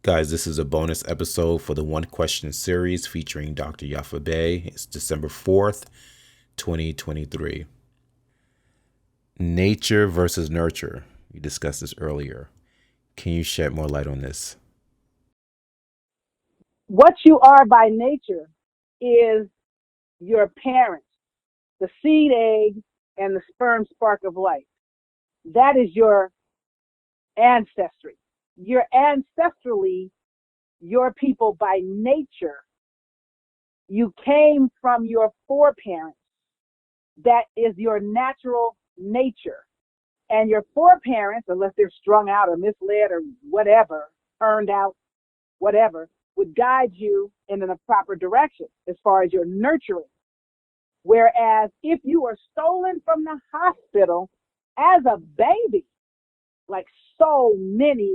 Guys, this is a bonus episode for the One Question series featuring Dr. Yaffa Bey. It's December 4th, 2023. Nature versus nurture. We discussed this earlier. Can you shed more light on this? What you are by nature is your parents, the seed egg and the sperm spark of life. That is your ancestry. You're ancestrally your people by nature. You came from your foreparents. That is your natural nature. And your foreparents, unless they're strung out or misled or whatever, turned out, whatever, would guide you in a proper direction as far as your nurturing. Whereas if you were stolen from the hospital as a baby, like so many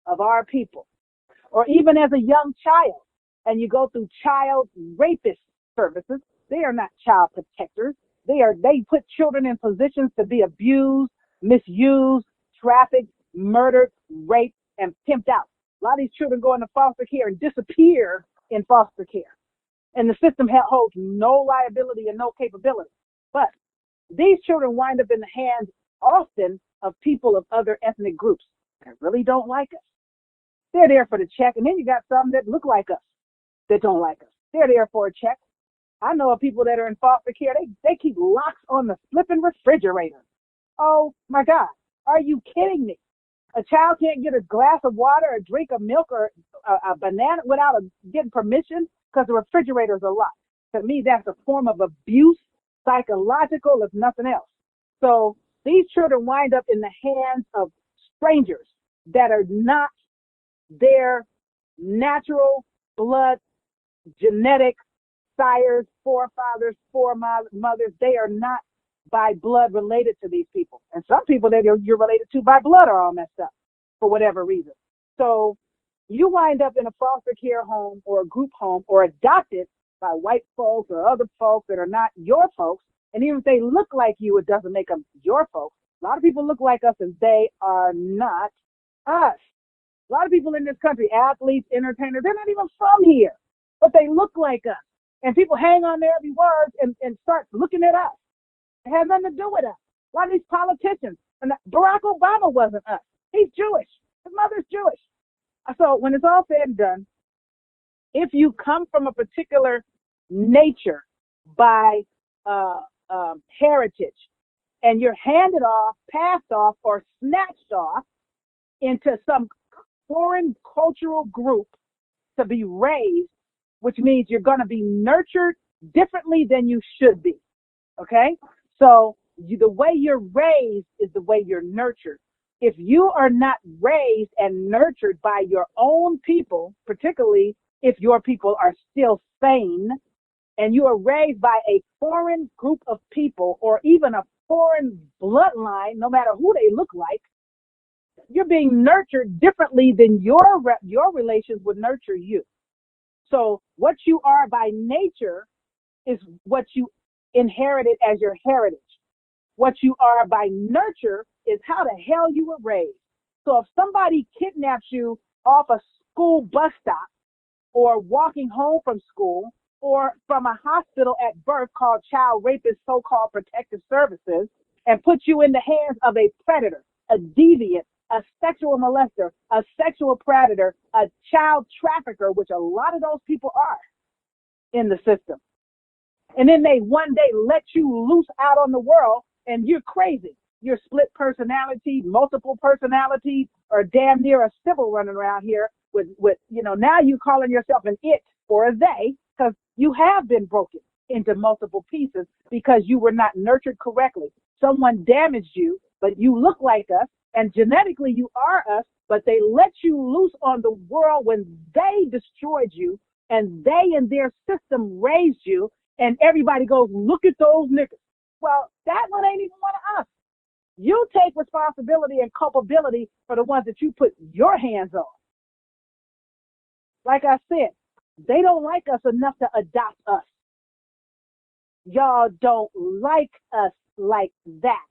of our people, or even as a young child, and you go through child rapist services, they are not child protectors. They put children in positions to be abused, misused, trafficked, murdered, raped, and pimped out. A lot of these children go into foster care and disappear in foster care. And the system holds no liability and no capability. But these children wind up in the hands often of people of other ethnic groups that really don't like us. They're there for the check. And then you got some that look like us that don't like us. They're there for a check. I know of people that are in foster care. They keep locks on the flipping refrigerator. Oh my God. Are you kidding me? A child can't get a glass of water, a drink of milk, or a banana without getting permission because the refrigerators are locked. To me, that's a form of abuse, psychological, if nothing else. So these children wind up in the hands of strangers that are not their natural blood, genetic sires, forefathers, foremothers. They are not by blood related to these people. And some people that you're related to by blood are all messed up for whatever reason. So you wind up in a foster care home or a group home or adopted by white folks or other folks that are not your folks. And even if they look like you, it doesn't make them your folks. A lot of people look like us and they are not us. A lot of people in this country, athletes, entertainers, they're not even from here, but they look like us. And people hang on their every word and start looking at us. It has nothing to do with us. A lot of these politicians, and Barack Obama wasn't us. He's Jewish. His mother's Jewish. So when it's all said and done, if you come from a particular nature by heritage, and you're handed off, passed off, or snatched off into some foreign cultural group to be raised, which means you're going to be nurtured differently than you should be. Okay? So the way you're raised is the way you're nurtured. If you are not raised and nurtured by your own people, particularly if your people are still sane, and you are raised by a foreign group of people or even a foreign bloodline, no matter who they look like, you're being nurtured differently than your relations would nurture you. So what you are by nature is what you inherited as your heritage. What you are by nurture is how the hell you were raised. So if somebody kidnaps you off a school bus stop or walking home from school or from a hospital at birth called child rapist, so-called protective services, and puts you in the hands of a predator, a deviant, a sexual molester, a sexual predator, a child trafficker, which a lot of those people are in the system. And then they one day let you loose out on the world and you're crazy. You're split personality, multiple personalities, or damn near a sybil running around here with now you calling yourself an it or a they because you have been broken into multiple pieces because you were not nurtured correctly. Someone damaged you, but you look like us. And genetically, you are us, but they let you loose on the world when they destroyed you and they and their system raised you. And everybody goes, look at those niggas. Well, that one ain't even one of us. You take responsibility and culpability for the ones that you put your hands on. Like I said, they don't like us enough to adopt us. Y'all don't like us like that.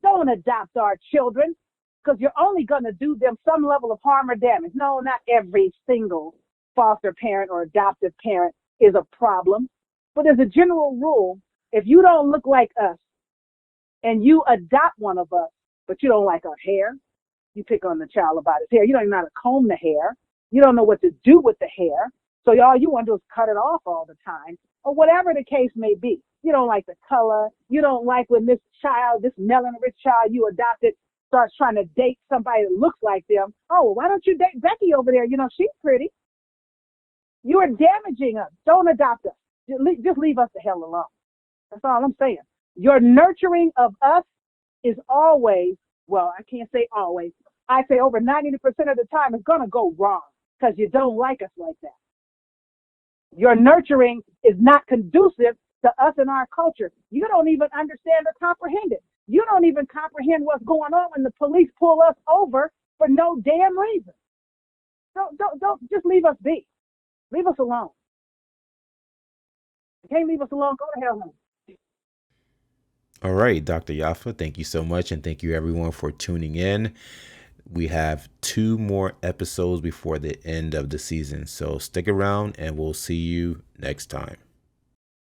Don't adopt our children. because you're only going to do them some level of harm or damage. No, not every single foster parent or adoptive parent is a problem. But as a general rule, if you don't look like us and you adopt one of us, but you don't like our hair, you pick on the child about his hair. You don't even know how to comb the hair. You don't know what to do with the hair. So all you want to do is cut it off all the time, or whatever the case may be. You don't like the color. You don't like when this melanin-rich child you adopted starts trying to date somebody that looks like them. Oh, why don't you date Becky over there? She's pretty. You are damaging us. Don't adopt us. Just leave us the hell alone. That's all I'm saying. Your nurturing of us is always, well, I can't say always. I say over 90% of the time it's going to go wrong because you don't like us like that. Your nurturing is not conducive to us and our culture. You don't even understand or comprehend it. You don't even comprehend what's going on when the police pull us over for no damn reason. Don't just leave us be. Leave us alone. You can't leave us alone. Go to hell. All right, Dr. Yaffa, thank you so much. And thank you everyone for tuning in. We have 2 more episodes before the end of the season. So stick around and we'll see you next time.